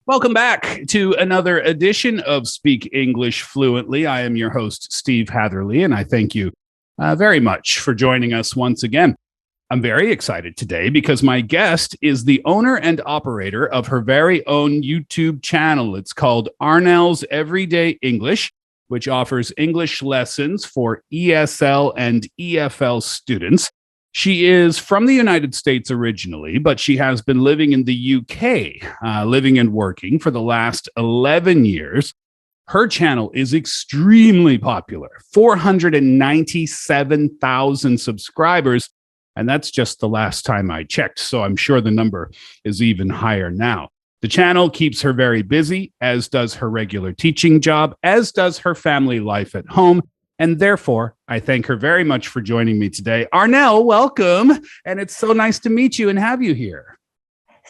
Welcome back to another edition of Speak English Fluently. I am your host, Steve Hatherly, and I thank you very much for joining us once again. I'm very excited today because my guest is the owner and operator of her very own YouTube channel. It's called Arnel's Everyday English, which offers English lessons for ESL and EFL students. She is from the United States originally, but she has been living in the UK, living and working for the last 11 years. Her channel is extremely popular, 497,000 subscribers, and that's just the last time I checked, so I'm sure the number is even higher now. The channel keeps her very busy, as does her regular teaching job, as does her family life at home. And therefore, I thank her very much for joining me today. Arnel, welcome. And it's so nice to meet you and have you here.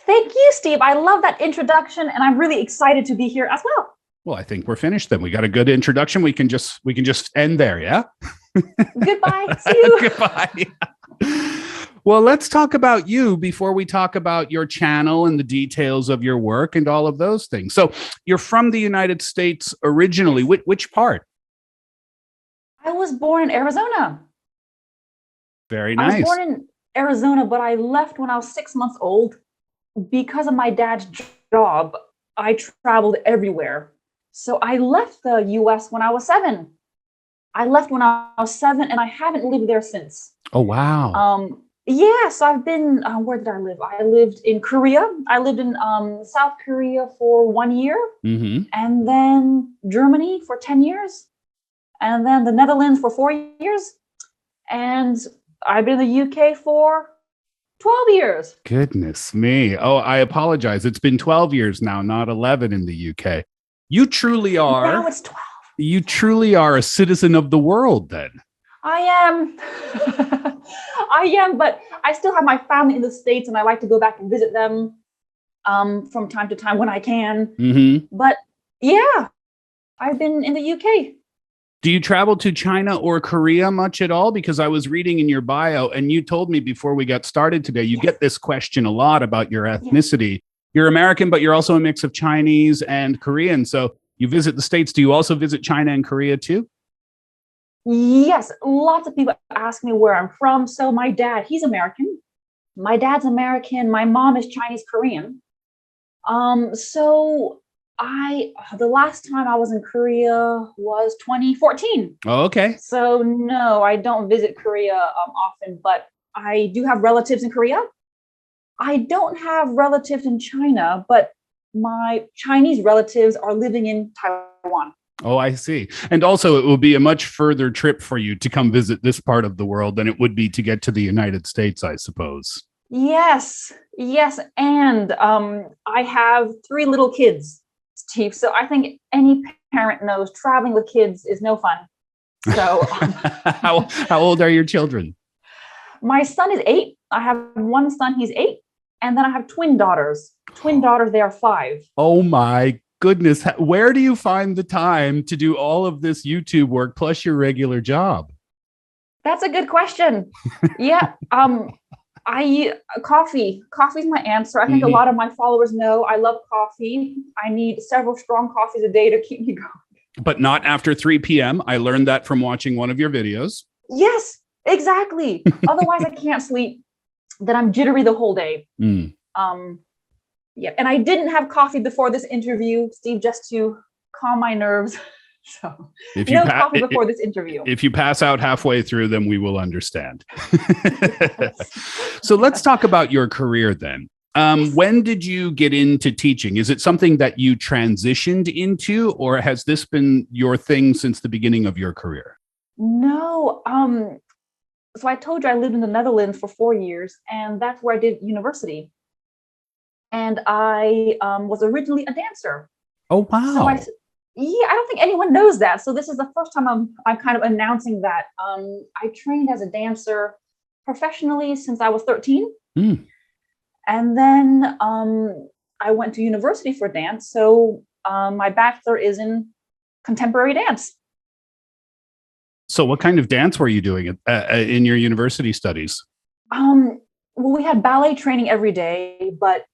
Thank you, Steve. I love that introduction, and I'm really excited to be here as well. Well, I think we're finished then. We got a good introduction. We can just end there, yeah? Goodbye. See you. Goodbye. Well, let's talk about you before we talk about your channel and the details of your work and all of those things. So you're from the United States originally. Which part? I was born in Arizona. Very nice. I was born in Arizona, but I left when I was 6 months old. Because of my dad's job, I traveled everywhere. So I left the US when I was 7. I left when I was 7, and I haven't lived there since. Oh, wow. So I've been, where did I live? I lived in Korea. I lived in South Korea for 1 year, and then Germany for 10 years. And then the Netherlands for 4 years. And I've been in the UK for 12 years. Goodness me. Oh, I apologize. It's been 12 years now, not 11 in the UK. You truly are. Now it's 12. You truly are a citizen of the world then. I am. I am, but I still have my family in the States, and I like to go back and visit them from time to time when I can. But yeah, I've been in the UK. Do you travel to China or Korea much at all? Because I was reading in your bio, and you told me before we got started today, you get this question a lot about your ethnicity. You're American, but you're also a mix of Chinese and Korean. So you visit the States. Do you also visit China and Korea too? Yes, lots of people ask me where I'm from. So my dad, he's American. My dad's American. My mom is Chinese Korean. The last time I was in Korea was 2014. Oh, okay. So no, I don't visit Korea often, but I do have relatives in Korea. I don't have relatives in China, but my Chinese relatives are living in Taiwan. Oh, I see. And also, it will be a much further trip for you to come visit this part of the world than it would be to get to the United States, I suppose. Yes. And I have 3 little kids, Steve. So I think any parent knows traveling with kids is no fun. So how old are your children? My son is 8. I have one son, he's 8. And then I have twin daughters. They are 5. Oh my goodness. Where do you find the time to do all of this YouTube work plus your regular job? That's a good question. Yeah. Coffee. Coffee's my answer. I think a lot of my followers know I love coffee. I need several strong coffees a day to keep me going. But not after 3 p.m. I learned that from watching one of your videos. Yes, exactly. Otherwise, I can't sleep. Then I'm jittery the whole day. And I didn't have coffee before this interview, Steve, just to calm my nerves. So coffee before this interview. If you pass out halfway through, then we will understand. So let's talk about your career then. When did you get into teaching? Is it something that you transitioned into, or has this been your thing since the beginning of your career? No. So I told you I lived in the Netherlands for 4 years, and that's where I did university. And I was originally a dancer. Oh, wow. So I don't think anyone knows that. So this is the first time I'm kind of announcing that. I trained as a dancer professionally since I was 13. And then I went to university for dance. So my bachelor is in contemporary dance. So what kind of dance were you doing in your university studies? Well, we had ballet training every day, but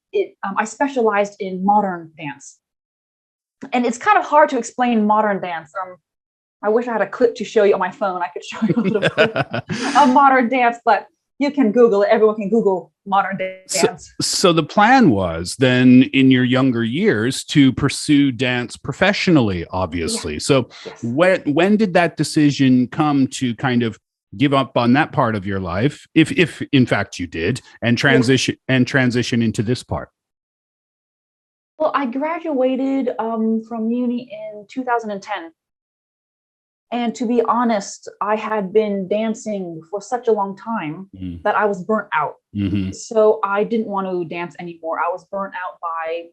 I specialized in modern dance. And it's kind of hard to explain modern dance. I wish I had a clip to show you on my phone. I could show you a little clip of modern dance, but you can Google it. Everyone can Google modern dance. So the plan was then in your younger years to pursue dance professionally, obviously. Yeah. So yes. When did that decision come to kind of give up on that part of your life, if in fact you did, and transition into this part? Well, I graduated from uni in 2010. And to be honest, I had been dancing for such a long time that I was burnt out. Mm-hmm. So I didn't want to dance anymore. I was burnt out by,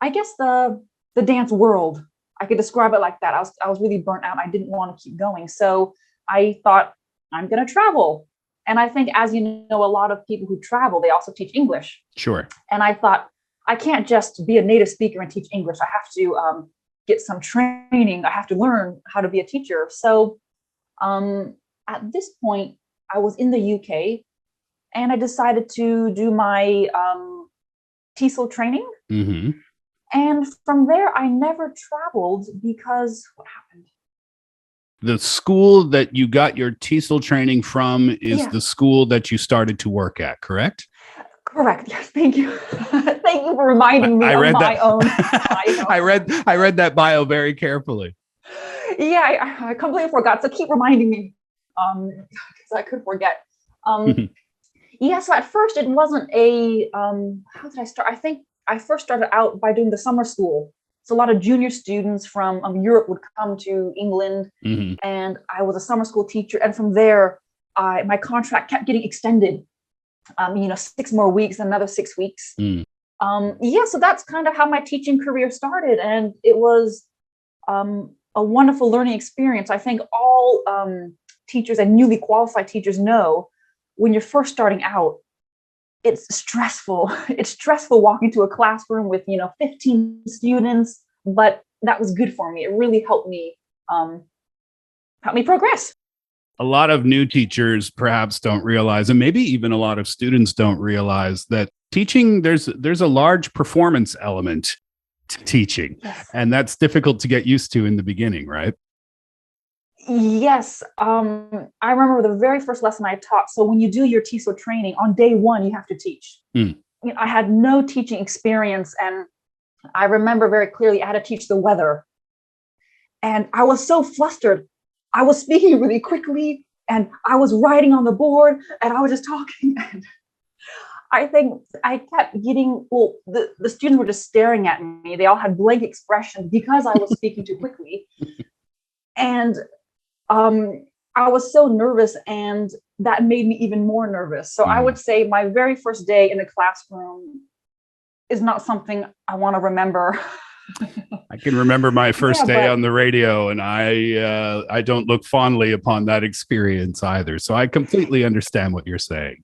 I guess, the dance world. I could describe it like that. I was really burnt out. I didn't want to keep going. So I thought, I'm going to travel. And I think, as you know, a lot of people who travel, they also teach English. Sure. And I thought, I can't just be a native speaker and teach English. I have to get some training. I have to learn how to be a teacher. So at this point, I was in the UK and I decided to do my TESOL training. Mm-hmm. And from there, I never traveled because what happened? The school that you got your TESOL training from is the school that you started to work at, correct? Correct. Yes. Thank you. Thank you for reminding me of my own bio. I read that bio very carefully. Yeah, I completely forgot. So keep reminding me, because I could forget. Yeah. So at first it wasn't a. How did I start? I think I first started out by doing the summer school. So a lot of junior students from Europe would come to England, and I was a summer school teacher. And from there, my contract kept getting extended. 6 more weeks, another 6 weeks. So that's kind of how my teaching career started. And it was a wonderful learning experience. I think all teachers and newly qualified teachers know when you're first starting out, it's stressful. It's stressful walking to a classroom with, 15 students, but that was good for me. It really helped me progress. A lot of new teachers perhaps don't realize, and maybe even a lot of students don't realize, that teaching, there's a large performance element to teaching. Yes. And that's difficult to get used to in the beginning, right? Yes. I remember the very first lesson I taught. So when you do your TESOL training, on day one, you have to teach. I had no teaching experience. And I remember very clearly I had to teach the weather. And I was so flustered. I was speaking really quickly and I was writing on the board and I was just talking. And I think I kept getting, the students were just staring at me. They all had blank expressions because I was speaking too quickly. And I was so nervous, and that made me even more nervous. So I would say my very first day in the classroom is not something I want to remember. I can remember my first day on the radio, and I don't look fondly upon that experience either. So I completely understand what you're saying.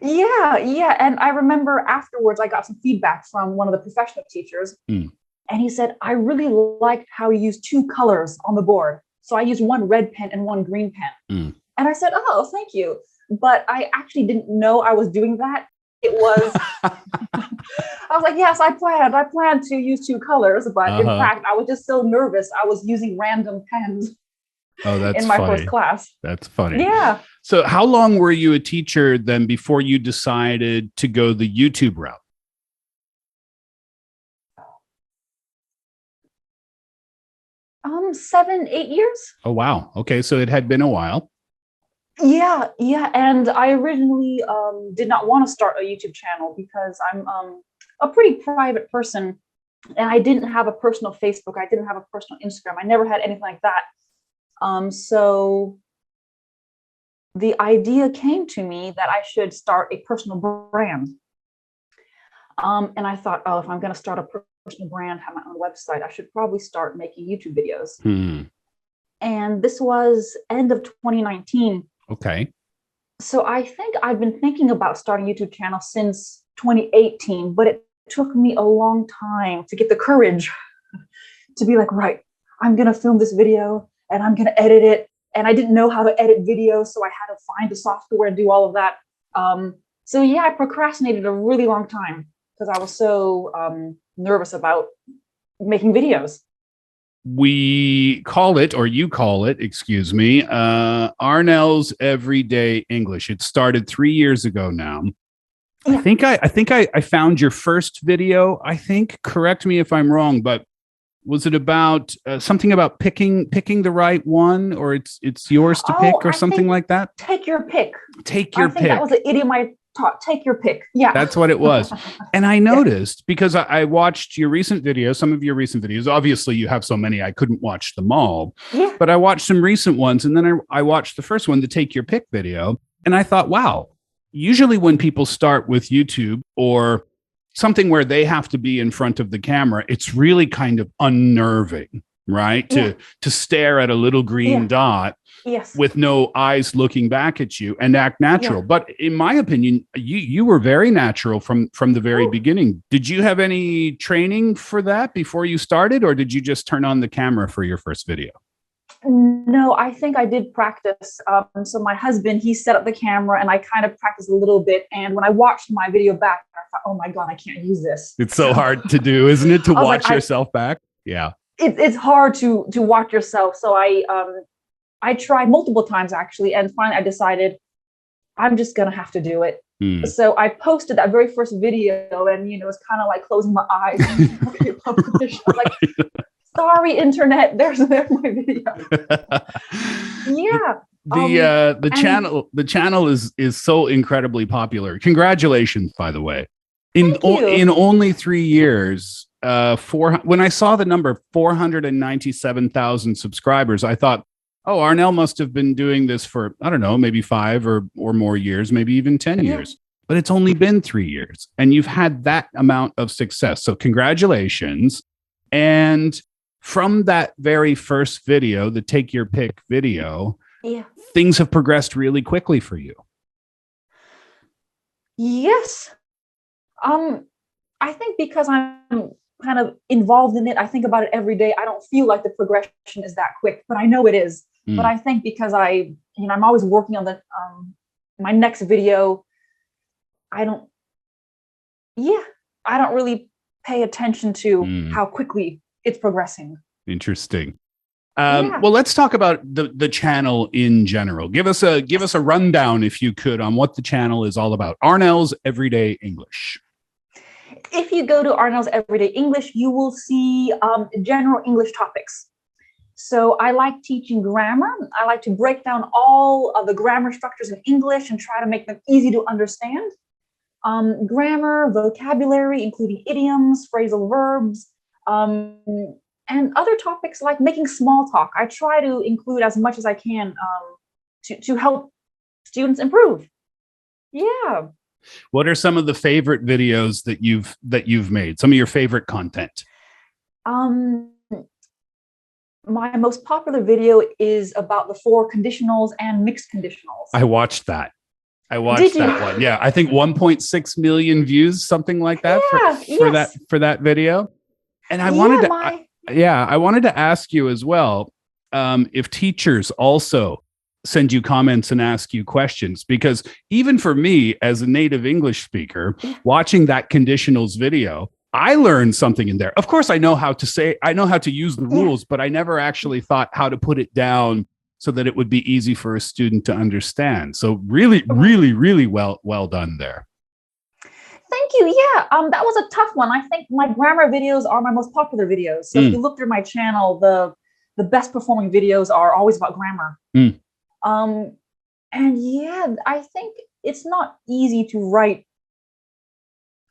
Yeah. And I remember afterwards, I got some feedback from one of the professional teachers. And he said, I really liked how you used 2 colors on the board. So I used one red pen and one green pen. And I said, oh, thank you. But I actually didn't know I was doing that. It was, I was like, yes, I planned to use 2 colors, but in fact, I was just so nervous. I was using random pens in my first class. That's funny. Yeah. So how long were you a teacher then before you decided to go the YouTube route? 7, 8 years. Oh, wow. Okay. So it had been a while. Yeah. And I originally did not want to start a YouTube channel because I'm a pretty private person, and I didn't have a personal Facebook. I didn't have a personal Instagram. I never had anything like that. So the idea came to me that I should start a personal brand. And I thought, if I'm going to start a personal brand, have my own website, I should probably start making YouTube videos. And this was end of 2019. Okay. So I think I've been thinking about starting a YouTube channel since 2018, but it took me a long time to get the courage to be like, right, I'm going to film this video and I'm going to edit it. And I didn't know how to edit videos, so I had to find the software and do all of that. So yeah, I procrastinated a really long time. because I was so nervous about making videos. We call it, or you call it, excuse me, Arnel's Everyday English. It started 3 years ago now. Yeah. I think I found your first video. I think, correct me if I'm wrong, but was it about something about picking the right one, or it's yours to pick, or something like that? Take your pick. Take your pick. That was the idiom I taught. Take your pick. Yeah, that's what it was. And I noticed, because I watched your recent videos, some of your recent videos. Obviously, you have so many, I couldn't watch them all. Yeah. But I watched some recent ones, and then I watched the first one, the Take Your Pick video, and I thought, wow. Usually, when people start with YouTube or something where they have to be in front of the camera, it's really kind of unnerving, right? To stare at a little green dot with no eyes looking back at you and act natural. Yeah. But in my opinion, you were very natural from the very beginning. Did you have any training for that before you started, or did you just turn on the camera for your first video? No, I think I did practice. So my husband, he set up the camera and I kind of practiced a little bit. And when I watched my video back, I thought, oh my God, I can't use this. It's so hard to do, isn't it? To watch yourself back? Yeah. It's hard to watch yourself. So I tried multiple times actually. And finally I decided I'm just going to have to do it. So I posted that very first video and, it was kind of like closing my eyes. Like, sorry, internet. There's my video. Yeah. The channel is so incredibly popular. Congratulations, by the way. In only 3 years, when I saw the number 497,000 subscribers, I thought, oh, Arnel must have been doing this for, I don't know, maybe 5 or more years, maybe even 10 years. But it's only been 3 years, and you've had that amount of success. So congratulations. And from that very first video, the Take Your Pick video, things have progressed really quickly for you. Yes. I think because I'm kind of involved in it, I think about it every day. I don't feel like the progression is that quick, but I know it is. But I think because I'm always working on my next video. I don't really pay attention to how quickly it's progressing. Interesting. Well, let's talk about the channel in general. Give us a rundown, if you could, on what the channel is all about. Arnel's Everyday English. If you go to Arnel's Everyday English, you will see general English topics. So I like teaching grammar. I like to break down all of the grammar structures in English and try to make them easy to understand. Grammar, vocabulary, including idioms, phrasal verbs, and other topics like making small talk. I try to include as much as I can to help students improve. Yeah. What are some of the favorite videos that you've made? Some of your favorite content? My most popular video is about the 4 conditionals and mixed conditionals. I watched that. That one. Yeah, I think 1.6 million views, something like that for that video. And I wanted to ask you as well, if teachers also send you comments and ask you questions, because even for me as a native English speaker, watching that conditionals video, I learned something in there. Of course, I know how to use the rules, but I never actually thought how to put it down so that it would be easy for a student to understand. So really, really, really well done there. Thank you. Yeah, that was a tough one. I think my grammar videos are my most popular videos. So if you look through my channel, the best performing videos are always about grammar. And yeah, I think it's not easy to write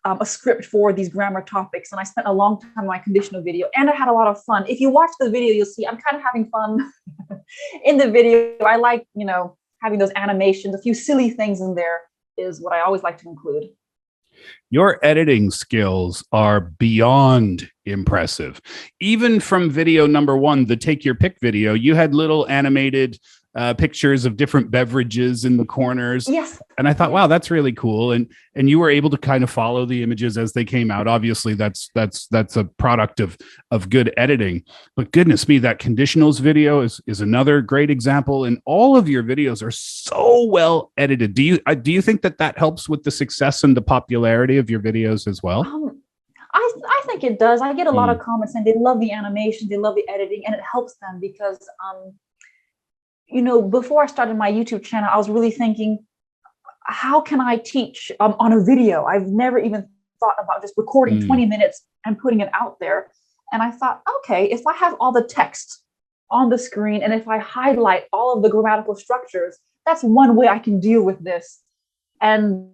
a script for these grammar topics. And I spent a long time on my conditional video, and I had a lot of fun. If you watch the video, you'll see I'm kind of having fun in the video. I like, having those animations, a few silly things in there is what I always like to include. Your editing skills are beyond impressive. Even from video number 1, the Take Your Pick video, you had little animated pictures of different beverages in the corners. Yes. And I thought, wow, that's really cool. And you were able to kind of follow the images as they came out. Obviously, that's a product of good editing. But goodness me, that conditionals video is another great example. And all of your videos are so well edited. Do you think that helps with the success and the popularity of your videos as well? I think it does. I get a lot of comments and they love the animation, they love the editing, and it helps them because before I started my YouTube channel, I was really thinking, how can I teach on a video? I've never even thought about just recording 20 minutes and putting it out there. And I thought, okay, if I have all the text on the screen and if I highlight all of the grammatical structures, that's one way I can deal with this. And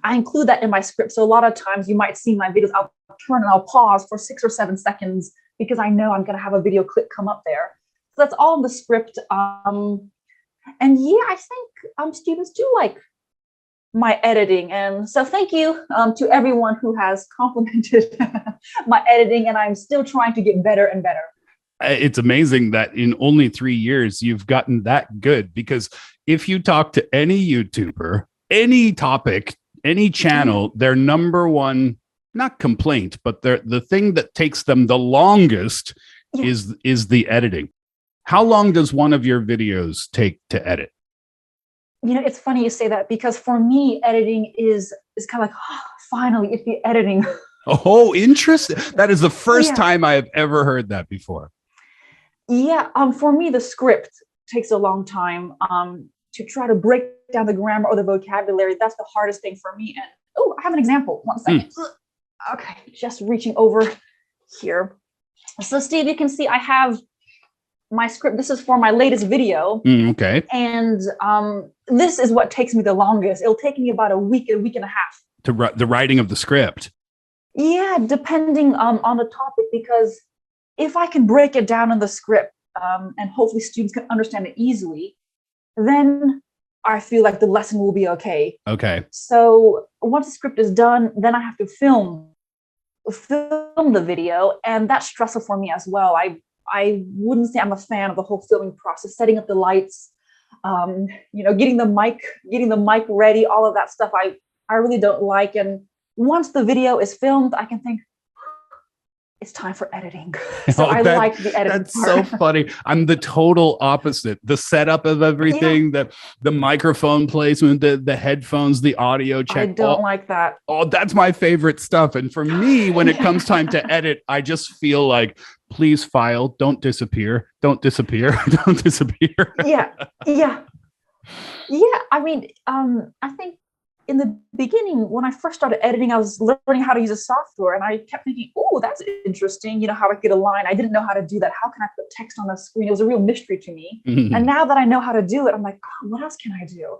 I include that in my script. So a lot of times you might see my videos, I'll turn and I'll pause for 6 or 7 seconds because I know I'm going to have a video clip come up there. So that's all in the script. And yeah, I think students do like my editing. And so thank you to everyone who has complimented my editing. And I'm still trying to get better and better. It's amazing that in only 3 years, you've gotten that good, because if you talk to any YouTuber, any topic, any channel, their number one, not complaint, but the thing that takes them the longest is the editing. How long does one of your videos take to edit? It's funny you say that, because for me, editing is kind of like, oh, finally, it's the editing. Oh, interesting. That is the first time I have ever heard that before. Yeah. For me, the script takes a long time to try to break down the grammar or the vocabulary. That's the hardest thing for me. And I have an example. 1 second. Okay, just reaching over here. So Steve, you can see I have my script. This is for my latest video. Okay. And this is what takes me the longest. It'll take me about a week and a half. To the writing of the script. Yeah, depending on the topic, because if I can break it down in the script and hopefully students can understand it easily, then I feel like the lesson will be okay. Okay. So once the script is done, then I have to film the video, and that's stressful for me as well. I wouldn't say I'm a fan of the whole filming process, setting up the lights, getting the mic ready, all of that stuff. I really don't like. And once the video is filmed, I can think, it's time for editing. So I like the editing That's part. So funny. I'm the total opposite. The setup of everything, the microphone placement, the headphones, the audio check. I don't like that. Oh, that's my favorite stuff. And for me, when it comes time to edit, I just feel like, please file, don't disappear, don't disappear, don't disappear. Yeah. I mean, I think in the beginning, when I first started editing, I was learning how to use a software, and I kept thinking, oh, that's interesting. How I get a line. I didn't know how to do that. How can I put text on the screen? It was a real mystery to me. And now that I know how to do it, I'm like, oh, what else can I do?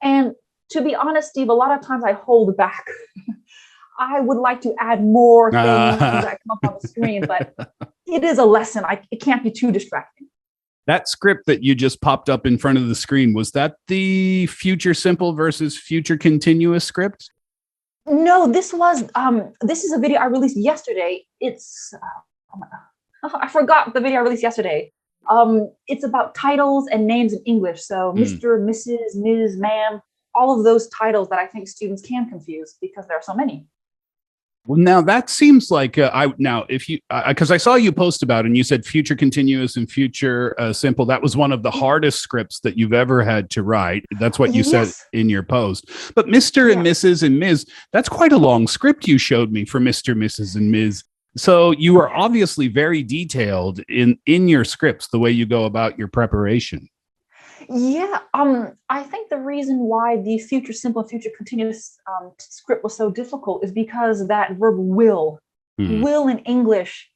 And to be honest, Steve, a lot of times I hold back. I would like to add more things that come up on the screen, but it is a lesson. It can't be too distracting. That script that you just popped up in front of the screen, was that the future simple versus future continuous script? No, this is a video I released yesterday. It's, I forgot the video I released yesterday. It's about titles and names in English. So Mr., Mrs., Ms., ma'am, all of those titles that I think students can confuse because there are so many. Well, now that seems like because I saw you post about it and you said future continuous and future simple. That was one of the hardest scripts that you've ever had to write. That's what you said in your post. But Mr. and Mrs. and Ms., that's quite a long script you showed me for Mr., Mrs. and Ms. So you are obviously very detailed in your scripts, the way you go about your preparation. Yeah, I think the reason why the future simple and future continuous script was so difficult is because that verb will in English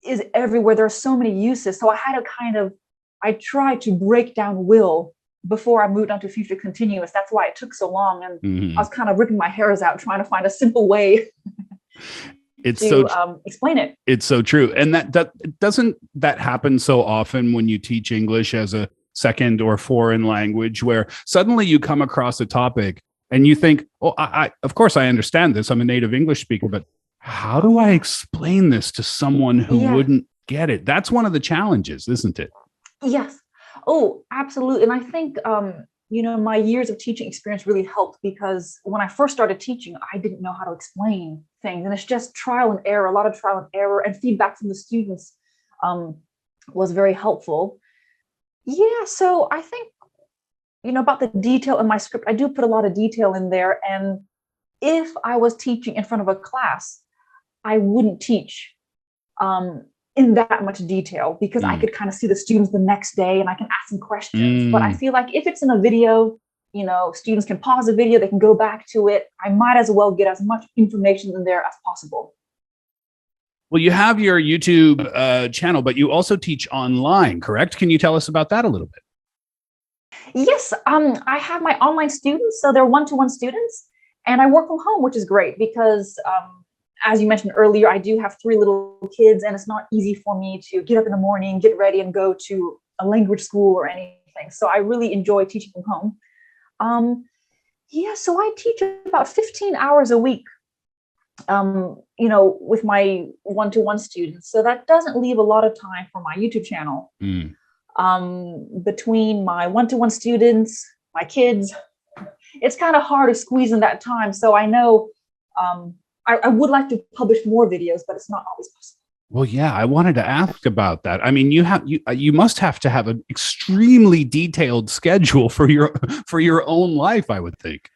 is everywhere. There are so many uses. So I had to I tried to break down will before I moved on to future continuous. That's why it took so long. And I was kind of ripping my hairs out trying to find a simple way to explain it. It's so true. And that doesn't that happen so often when you teach English as a second or foreign language, where suddenly you come across a topic and you think, oh, I of course I understand this. I'm a native English speaker, but how do I explain this to someone who wouldn't get it? That's one of the challenges, isn't it? Yes. Oh, absolutely. And I think, my years of teaching experience really helped because when I first started teaching, I didn't know how to explain things. And it's just trial and error, a lot of trial and error, and feedback from the students um, was very helpful. Yeah. So I think, about the detail in my script, I do put a lot of detail in there. And if I was teaching in front of a class, I wouldn't teach um, in that much detail because I Mm. could kind of see the students the next day and I can ask them questions. But I Mm. feel like if it's in a video, students can pause the video, they can go back to it. I might as well get as much information in there as possible. Well, you have your YouTube channel, but you also teach online, correct? Can you tell us about that a little bit? Yes, I have my online students, so they're one-to-one students, and I work from home, which is great because, as you mentioned earlier, I do have three little kids, and it's not easy for me to get up in the morning, get ready, and go to a language school or anything. So I really enjoy teaching from home. Um, yeah, so I teach about 15 hours a week, with my one-to-one students. So that doesn't leave a lot of time for my YouTube channel. Mm. Between my one-to-one students, my kids, it's kind of hard to squeeze in that time. So I know I would like to publish more videos, but it's not always possible. Well, yeah, I wanted to ask about that. I mean, you must have to have an extremely detailed schedule for your own life, I would think.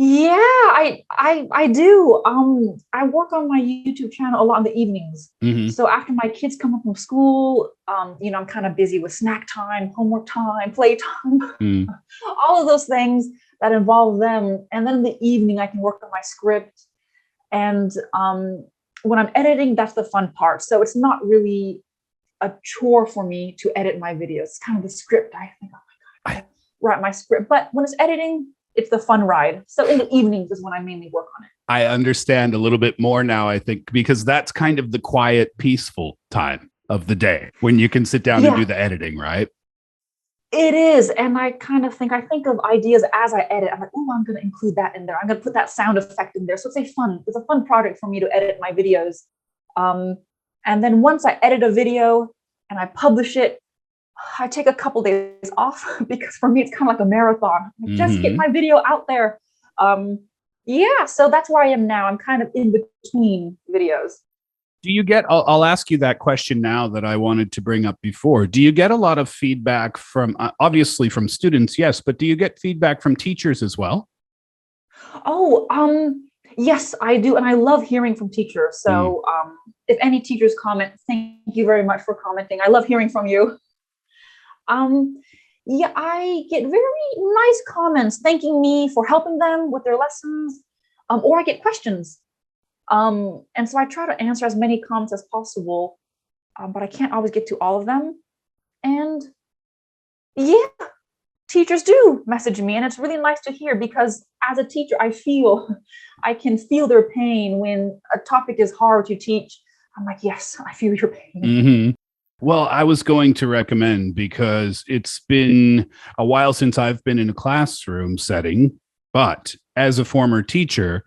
Yeah, I do. I work on my YouTube channel a lot in the evenings. Hmm. So after my kids come home from school, I'm kind of busy with snack time, homework time, playtime, Mm. all of those things that involve them. And then in the evening, I can work on my script. And when I'm editing, that's the fun part. So it's not really a chore for me to edit my videos. It's kind of the script. I think, oh my God, I write my script. But when it's editing, it's the fun ride. So in the evenings is when I mainly work on it. I understand a little bit more now, I think, because that's kind of the quiet, peaceful time of the day when you can sit down and do Yeah, the editing, right? it is. And I think of ideas as I edit. I'm like, oh, I'm going to include that in there. I'm going to put that sound effect in there. So it's a fun project for me to edit my videos. Um, and then once I edit a video and I publish it, I take a couple days off because for me, it's kind of like a marathon. Just get Hmm. my video out there. Yeah, so that's where I am now. I'm kind of in between videos. Do you get, I'll ask you that question now that I wanted to bring up before. Do you get a lot of feedback from, obviously from students, yes, but do you get feedback from teachers as well? Oh, yes, I do. And I love hearing from teachers. Mm. So if any teachers comment, thank you very much for commenting. I love hearing from you. Um, yeah, I get very nice comments thanking me for helping them with their lessons, or I get questions. And so I try to answer as many comments as possible, but I can't always get to all of them. And yeah, teachers do message me, and it's really nice to hear because as a teacher, I can feel their pain when a topic is hard to teach. I'm like, yes, I feel your pain. Hmm. Well, I was going to recommend because it's been a while since I've been in a classroom setting, but as a former teacher,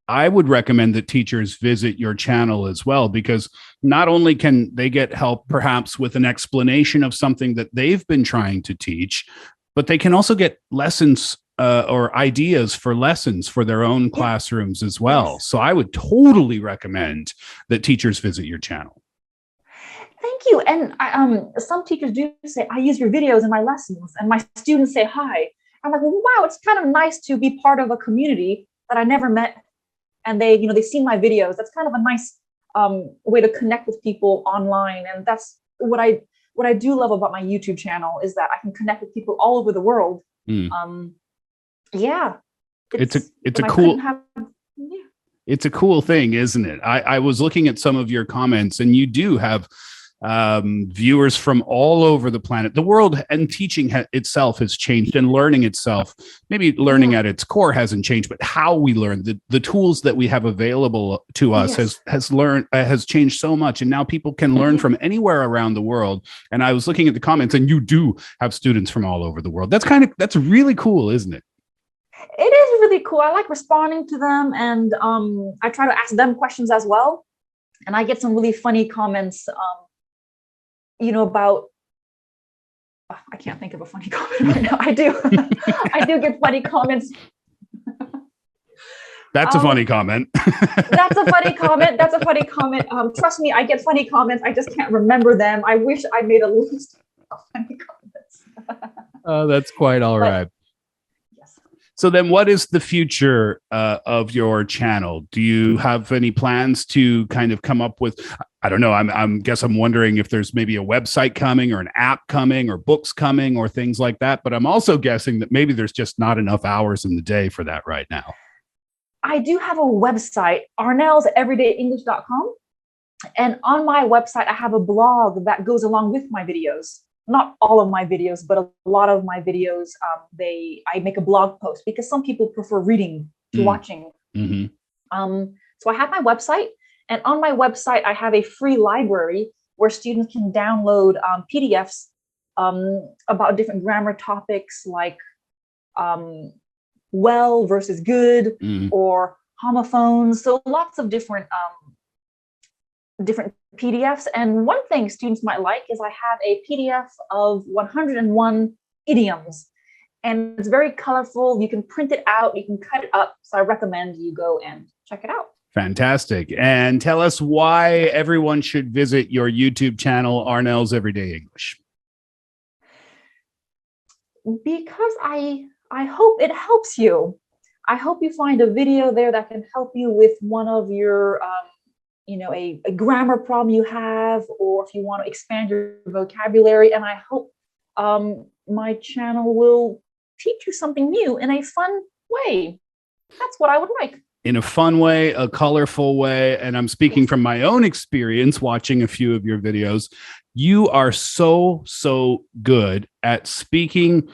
I would recommend that teachers visit your channel as well, because not only can they get help perhaps with an explanation of something that they've been trying to teach, but they can also get lessons or ideas for lessons for their own Yeah, classrooms as well. yes. So I would totally recommend that teachers visit your channel. Thank you. And some teachers do say, I use your videos in my lessons, and my students say hi. I'm like, well, wow, it's kind of nice to be part of a community that I never met. And they've seen my videos. That's kind of a nice way to connect with people online. And that's what I do love about my YouTube channel is that I can connect with people all over the world. Mm. Um, yeah, It's a it's, it's a and I couldn't cool have, yeah. it's a cool thing, isn't it? I was looking at some of your comments, and you do have viewers from all over the planet. The world and teaching itself has changed, and learning itself, maybe learning Yeah. at its core hasn't changed, but how we learn, the tools that we have available to us Yes. has changed so much, and now people can learn Yeah. from anywhere around the world. And I was looking at the comments, and you do have students from all over the world. That's really cool, isn't it? It is really cool. I like responding to them, and I try to ask them questions as well. And I get some really funny comments, about I can't think of a funny comment right now. I do. I do get funny comments. That's a funny comment. That's a funny comment. That's a funny comment. Trust me, I get funny comments. I just can't remember them. I wish I made a list of funny comments. Oh, that's quite all right. Yes. So then what is the future of your channel? Do you have any plans to kind of come up with, I don't know, I'm wondering if there's maybe a website coming or an app coming or books coming or things like that. But I'm also guessing that maybe there's just not enough hours in the day for that right now. I do have a website, arnelseverydayenglish.com. And on my website, I have a blog that goes along with my videos. Not all of my videos, but a lot of my videos, I make a blog post because some people prefer reading to watching. Mm-hmm. So I have my website, and on my website, I have a free library where students can download PDFs about different grammar topics like well versus good or homophones. So lots of different PDFs. And one thing students might like is I have a PDF of 101 idioms, and it's very colorful. You can print it out, you can cut it up. So I recommend you go and check it out. Fantastic. And tell us why everyone should visit your YouTube channel, Arnel's Everyday English. Because I hope it helps you. I hope you find a video there that can help you with one of your, a grammar problem you have, or if you want to expand your vocabulary. And I hope my channel will teach you something new in a fun way. That's what I would like. In a fun way, a colorful way. And I'm speaking from my own experience watching a few of your videos. You are so good at speaking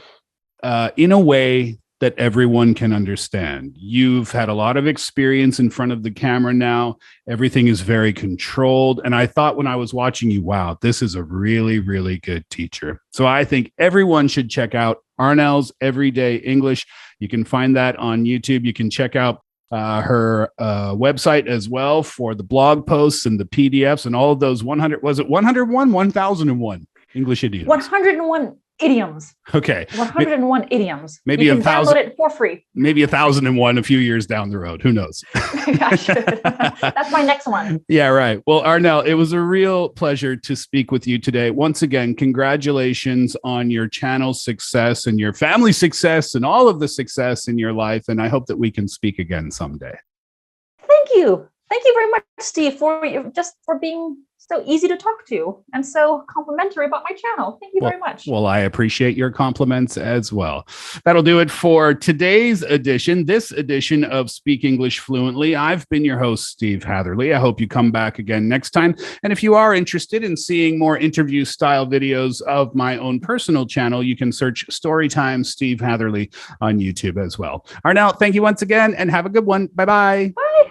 in a way that everyone can understand. You've had a lot of experience in front of the camera now. Everything is very controlled. And I thought when I was watching you, wow, this is a really, really good teacher. So I think everyone should check out Arnel's Everyday English. You can find that on YouTube. You can check out her website as well for the blog posts and the PDFs and all of those 1001 English idioms. 101 idioms. Okay. 101 idioms. Maybe you can 1,000. Download it for free. Maybe 1,001 a few years down the road. Who knows? I should. That's my next one. Yeah, right. Well, Arnel, it was a real pleasure to speak with you today. Once again, congratulations on your channel success and your family success and all of the success in your life. And I hope that we can speak again someday. Thank you. Thank you very much, Steve, for being so easy to talk to and so complimentary about my channel. Thank you very much. Well, I appreciate your compliments as well. That'll do it for today's edition, this edition of Speak English Fluently. I've been your host, Steve Hatherly. I hope you come back again next time. And if you are interested in seeing more interview style videos of my own personal channel, you can search Storytime Steve Hatherly on YouTube as well. Arnel, thank you once again and have a good one. Bye-bye. Bye.